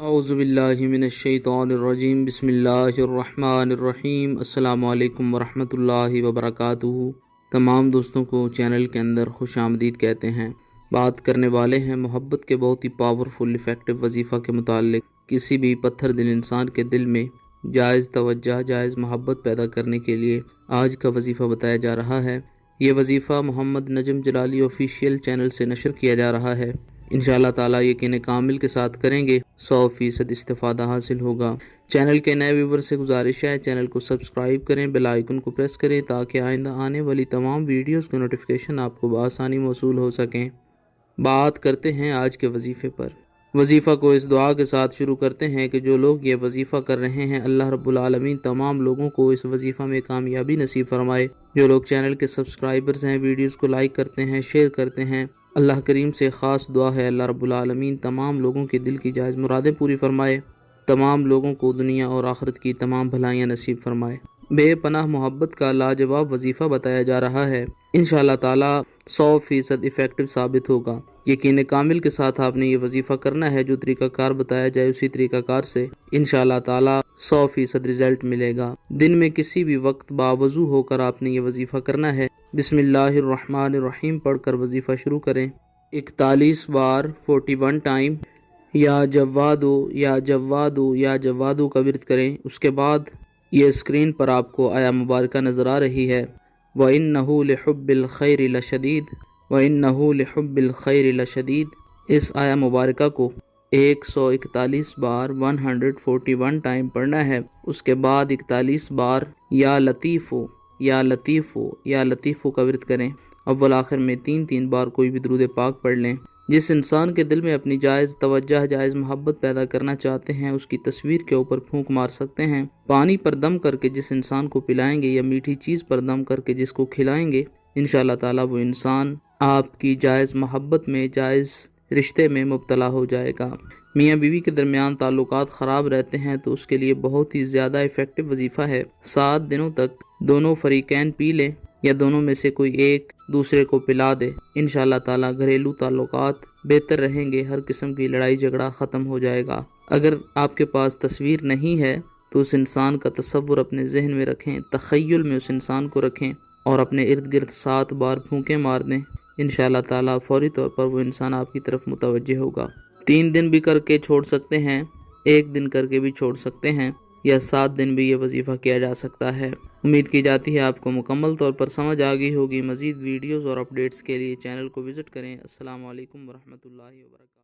اعوذ باللہ من الشیطان الرجیم، بسم اللہ الرحمن الرحیم۔ السلام علیکم ورحمۃ اللہ وبرکاتہ۔ تمام دوستوں کو چینل کے اندر خوش آمدید کہتے ہیں۔ بات کرنے والے ہیں محبت کے بہت ہی پاورفل افیکٹو وظیفہ کے متعلق۔ کسی بھی پتھر دل انسان کے دل میں جائز توجہ، جائز محبت پیدا کرنے کے لیے آج کا وظیفہ بتایا جا رہا ہے۔ یہ وظیفہ محمد نجم جلالی آفیشیل چینل سے نشر کیا جا رہا ہے۔ انشاءاللہ تعالیٰ یقین کامل کے ساتھ کریں گے 100% استفادہ حاصل ہوگا۔ چینل کے نئے ویور سے گزارش ہے چینل کو سبسکرائب کریں، بیل آئیکن کو پریس کریں تاکہ آئندہ آنے والی تمام ویڈیوز کے نوٹیفیکیشن آپ کو بآسانی موصول ہو سکیں۔ بات کرتے ہیں آج کے وظیفے پر۔ وظیفہ کو اس دعا کے ساتھ شروع کرتے ہیں کہ جو لوگ یہ وظیفہ کر رہے ہیں اللہ رب العالمین تمام لوگوں کو اس وظیفہ میں کامیابی نصیب فرمائے۔ جو لوگ چینل کے سبسکرائبرز ہیں، ویڈیوز کو لائک کرتے ہیں، شیئر کرتے ہیں، اللہ کریم سے خاص دعا ہے اللہ رب العالمین تمام لوگوں کے دل کی جائز مرادیں پوری فرمائے، تمام لوگوں کو دنیا اور آخرت کی تمام بھلائیاں نصیب فرمائے۔ بے پناہ محبت کا لاجواب وظیفہ بتایا جا رہا ہے۔ انشاءاللہ تعالیٰ 100% ایفیکٹو ثابت ہوگا۔ یقین کامل کے ساتھ آپ نے یہ وظیفہ کرنا ہے، جو طریقہ کار بتایا جائے اسی طریقہ کار سے انشاءاللہ تعالیٰ 100% رزلٹ ملے گا۔ دن میں کسی بھی وقت باوضو ہو کر آپ نے یہ وظیفہ کرنا ہے۔ بسم اللہ الرحمن الرحیم پڑھ کر وظیفہ شروع کریں۔ 41 بار 41 ٹائم یا جوادو یا جوادو یا جوادو کا ورد کریں۔ اس کے بعد یہ اسکرین پر آپ کو آیا مبارکہ نظر آ رہی ہے، وَإِنَّهُ لِحُبِّ الْخَيْرِ لَشَدِيدٌ وَإِنَّهُ لِحُبِّ الْخَيْرِ لَشَدِيدٌ۔ اس آیا مبارکہ کو 141 بار 141 ٹائم پڑھنا ہے۔ اس کے بعد 41 بار یا لطیفو یا لطیفو یا لطیفو کا ورد کریں۔ اول آخر میں 3 بار کوئی بھی درود پاک پڑھ لیں۔ جس انسان کے دل میں اپنی جائز توجہ، جائز محبت پیدا کرنا چاہتے ہیں اس کی تصویر کے اوپر پھونک مار سکتے ہیں۔ پانی پر دم کر کے جس انسان کو پلائیں گے یا میٹھی چیز پر دم کر کے جس کو کھلائیں گے انشاءاللہ تعالیٰ وہ انسان آپ کی جائز محبت میں، جائز رشتے میں مبتلا ہو جائے گا۔ میاں بیوی کے درمیان تعلقات خراب رہتے ہیں تو اس کے لیے بہت ہی زیادہ ایفیکٹو وظیفہ ہے۔ 7 دنوں تک دونوں فریقین پی لیں یا دونوں میں سے کوئی ایک دوسرے کو پلا دے، انشاءاللہ تعالیٰ گھریلو تعلقات بہتر رہیں گے، ہر قسم کی لڑائی جھگڑا ختم ہو جائے گا۔ اگر آپ کے پاس تصویر نہیں ہے تو اس انسان کا تصور اپنے ذہن میں رکھیں، تخیل میں اس انسان کو رکھیں اور اپنے ارد گرد 7 بار پھونکیں مار دیں، انشاءاللہ تعالیٰ فوری طور پر وہ انسان آپ کی طرف متوجہ ہوگا۔ 3 دن بھی کر کے چھوڑ سکتے ہیں، 1 دن کر کے بھی چھوڑ سکتے ہیں، یا 7 دن بھی یہ وظیفہ کیا جا سکتا ہے۔ امید کی جاتی ہے آپ کو مکمل طور پر سمجھ آ گئی ہوگی۔ مزید ویڈیوز اور اپڈیٹس کے لیے چینل کو وزٹ کریں۔ السلام علیکم ورحمۃ اللہ وبرکاتہ۔